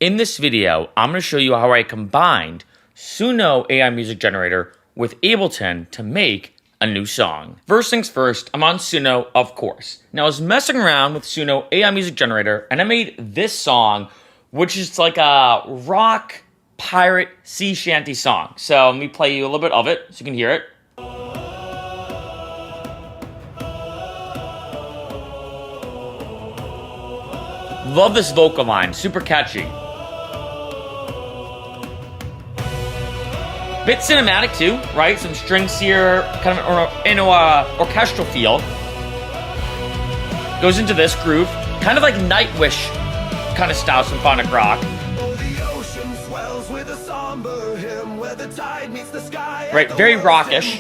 In this video, I'm going to show you how I combined Suno AI music generator with Ableton to make a new song. First things first, I'm on Suno, of course. Now I was messing around with Suno AI music generator and I made this song, which is like a rock pirate sea shanty song. So let me play you a little bit of it so you can hear it. Love this vocal line, super catchy. Bit cinematic too, right? Some strings here, kind of in a orchestral feel. Goes into this groove, kind of like Nightwish kind of style, symphonic rock. Right, very rockish.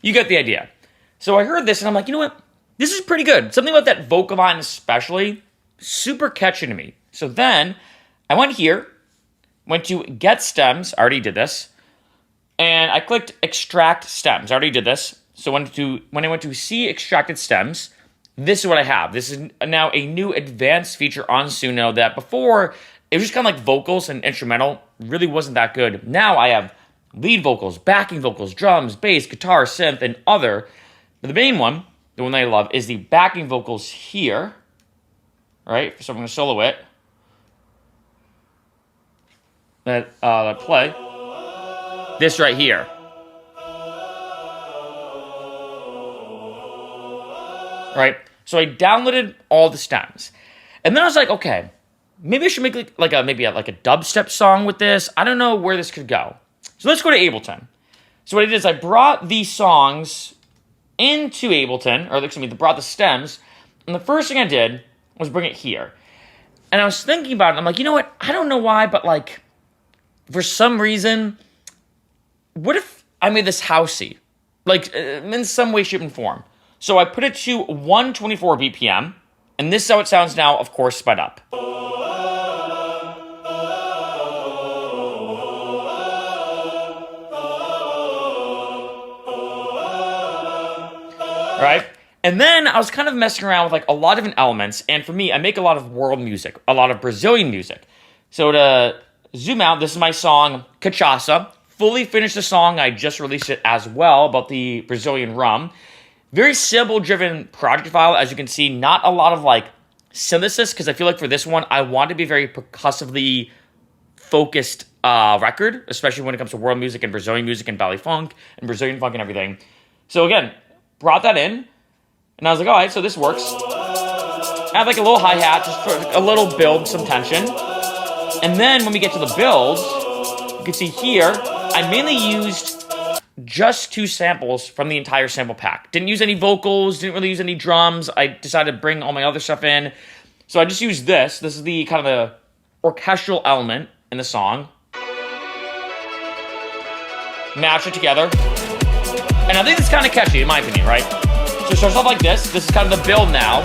You get the idea. So I heard this and I'm like, you know what? This is pretty good. Something about that vocal line especially, super catchy to me. So then I went here, went to get stems. I already did this. And I clicked extract stems. I already did this. So when I went to see extracted stems, this is what I have. This is now a new advanced feature on Suno that before it was just kind of like vocals and instrumental, really wasn't that good. Now I have lead vocals, backing vocals, drums, bass, guitar, synth, and other. But the main one, the one that I love, is the backing vocals here. All right, so I'm going to solo it. That play. This right here. All right, so I downloaded all the stems, and then I was like, okay, maybe I should make like a dubstep song with this. I don't know where this could go. So let's go to Ableton. So what I did is I brought these songs into Ableton, or excuse me, brought the stems, and the first thing I did was bring it here. And I was thinking about it, and I'm like, you know what? I don't know why, but like, for some reason, what if I made this housey? Like, in some way, shape, and form. So I put it to 124 BPM, and this is how it sounds now, of course, sped up. Right? And then I was kind of messing around with like a lot of different elements. And for me, I make a lot of world music, a lot of Brazilian music. So to zoom out, this is my song, Cachaça. Fully finished the song. I just released it as well about the Brazilian rum. Very sample-driven project file. As you can see, not a lot of like synthesis, because I feel like for this one, I want to be very percussively focused record, especially when it comes to world music and Brazilian music and Valley funk and Brazilian funk and everything. So again, brought that in, and I was like, all right, so this works. Add like a little hi-hat, just for a little build, some tension. And then when we get to the builds, you can see here, I mainly used just 2 samples from the entire sample pack. Didn't use any vocals, didn't really use any drums. I decided to bring all my other stuff in. So I just used this. This is the kind of the orchestral element in the song. Mash it together. And I think it's kind of catchy, in my opinion, right? So it starts off like this. This is kind of the build now.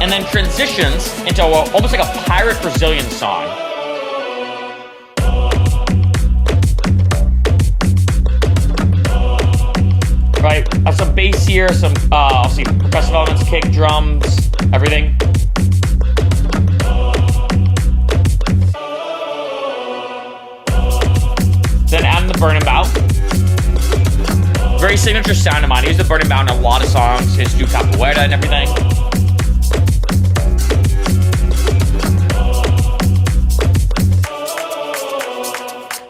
And then transitions into almost like a pirate Brazilian song. Right? I have some bass here, some, I'll see percussive elements, kick, drums, everything. Then add in the burning bow. Very signature sound of mine. I use the burning bow in a lot of songs. His do capoeira and everything.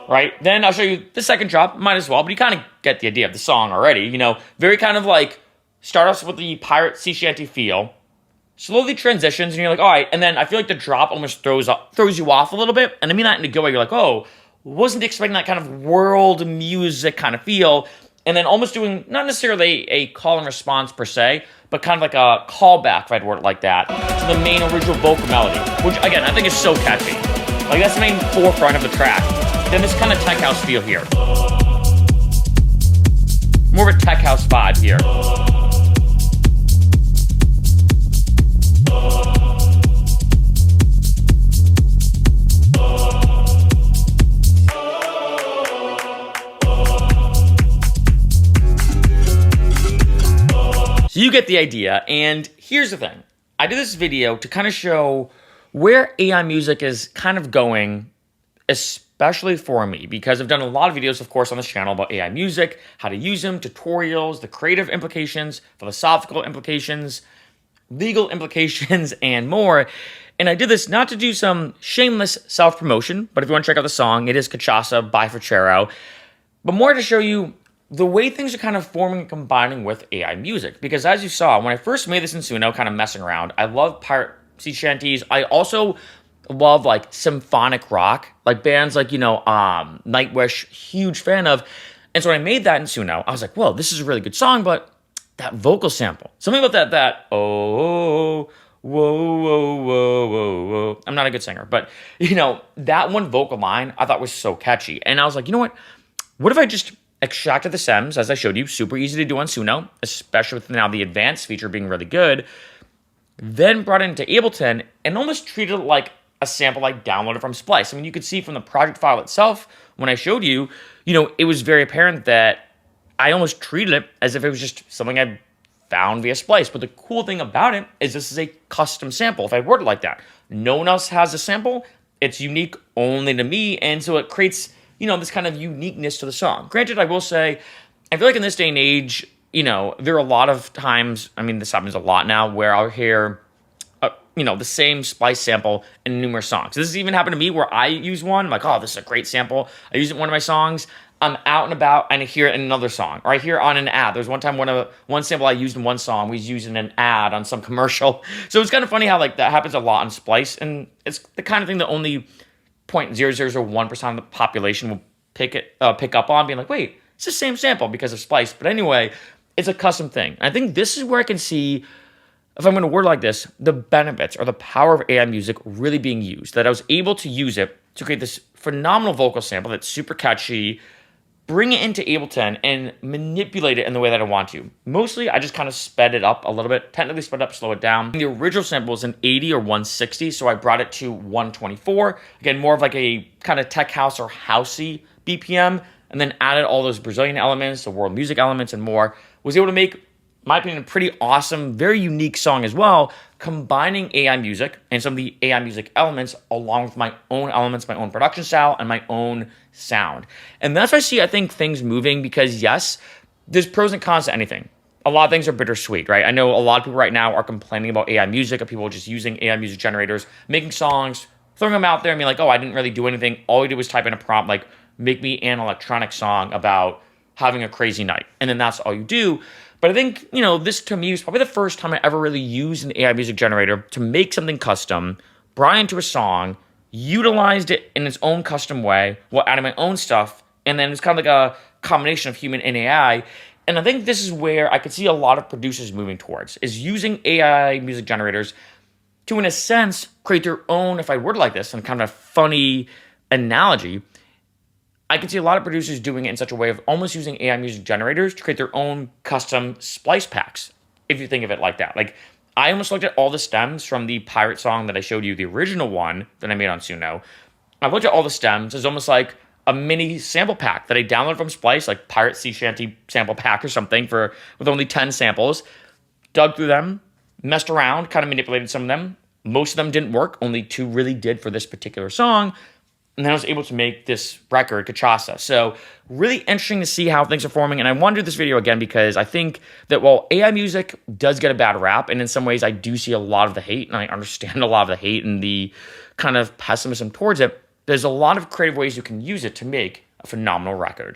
Right? Then I'll show you the second drop. Might as well, but you kind of get the idea of the song already. You know, very kind of like, start off with the pirate sea shanty feel. Slowly transitions, and you're like, all right. And then I feel like the drop almost throws you off a little bit. And I mean that in a good way. You're like, oh, wasn't expecting that kind of world music kind of feel. And then almost doing, not necessarily a call and response per se, but kind of like a callback, if I'd word it like that, to the main original vocal melody, which, again, I think is so catchy. Like, that's the main forefront of the track. Then this kind of tech house feel here. More of a tech house vibe here. get the idea. And here's the thing. I did this video to kind of show where AI music is kind of going, especially for me, because I've done a lot of videos, of course, on this channel about AI music, how to use them, tutorials, the creative implications, philosophical implications, legal implications, and more. And I did this not to do some shameless self-promotion, but if you want to check out the song, it is Cachaça by Ficero, but more to show you the way things are kind of forming and combining with AI music. Because as you saw, when I first made this in Suno, kind of messing around, I love pirate sea shanties. I also love like symphonic rock, like bands like, Nightwish, huge fan of. And so when I made that in Suno, I was like, whoa, this is a really good song, but that vocal sample, something about that, oh, whoa, whoa, whoa, whoa, whoa. I'm not a good singer, but, that one vocal line I thought was so catchy. And I was like, you know what if I just extracted the stems, as I showed you, super easy to do on Suno, especially with now the advanced feature being really good, then brought it into Ableton and almost treated it like a sample I downloaded from Splice. I mean, you could see from the project file itself, when I showed you, it was very apparent that I almost treated it as if it was just something I found via Splice. But the cool thing about it is this is a custom sample, if I word it like that. No one else has a sample. It's unique only to me, and so it creates this kind of uniqueness to the song. Granted, I will say, I feel like in this day and age, there are a lot of times, I mean, this happens a lot now, where I'll hear, the same Splice sample in numerous songs. This has even happened to me where I use one, I'm like, oh, this is a great sample. I use it in one of my songs. I'm out and about and I hear it in another song, or I hear it on an ad. There was one time one sample I used in one song was used in an ad on some commercial. So it's kind of funny how like that happens a lot on Splice, and it's the kind of thing that only 0.0001% of the population will pick up on, being like, wait, it's the same sample because of Splice. But anyway, it's a custom thing. And I think this is where I can see, if I'm going to word like this, the benefits or the power of AI music really being used. That I was able to use it to create this phenomenal vocal sample that's super catchy, bring it into Ableton, and manipulate it in the way that I want to. Mostly, I just kind of sped it up a little bit, technically sped it up, slow it down. The original sample was an 80 or 160, so I brought it to 124. Again, more of like a kind of tech house or housey BPM, and then added all those Brazilian elements, the world music elements, and more. Was able to make, in my opinion, a pretty awesome, very unique song as well, combining AI music and some of the AI music elements along with my own elements, my own production style, and my own sound. And that's why I think, things moving, because yes, there's pros and cons to anything. A lot of things are bittersweet, right? I know a lot of people right now are complaining about AI music, of people just using AI music generators, making songs, throwing them out there and being like, oh, I didn't really do anything. All you did was type in a prompt like, make me an electronic song about having a crazy night. And then that's all you do. But I think, this to me was probably the first time I ever really used an AI music generator to make something custom, brought it into a song, utilized it in its own custom way while adding my own stuff. And then it's kind of like a combination of human and AI. And I think this is where I could see a lot of producers moving towards, is using AI music generators to, in a sense, create their own, if I word it like this, and kind of a funny analogy, I can see a lot of producers doing it in such a way of almost using AI music generators to create their own custom splice packs, if you think of it like that. Like, I almost looked at all the stems from the pirate song that I showed you, the original one that I made on Suno. I looked at all the stems as almost like a mini sample pack that I downloaded from Splice, like Pirate Sea Shanty sample pack or something with only 10 samples. Dug through them, messed around, kind of manipulated some of them. Most of them didn't work. Only 2 really did for this particular song. And then I was able to make this record, Cachaça. So really interesting to see how things are forming. And I want to do this video again because I think that while AI music does get a bad rap, and in some ways I do see a lot of the hate, and I understand a lot of the hate and the kind of pessimism towards it, there's a lot of creative ways you can use it to make a phenomenal record.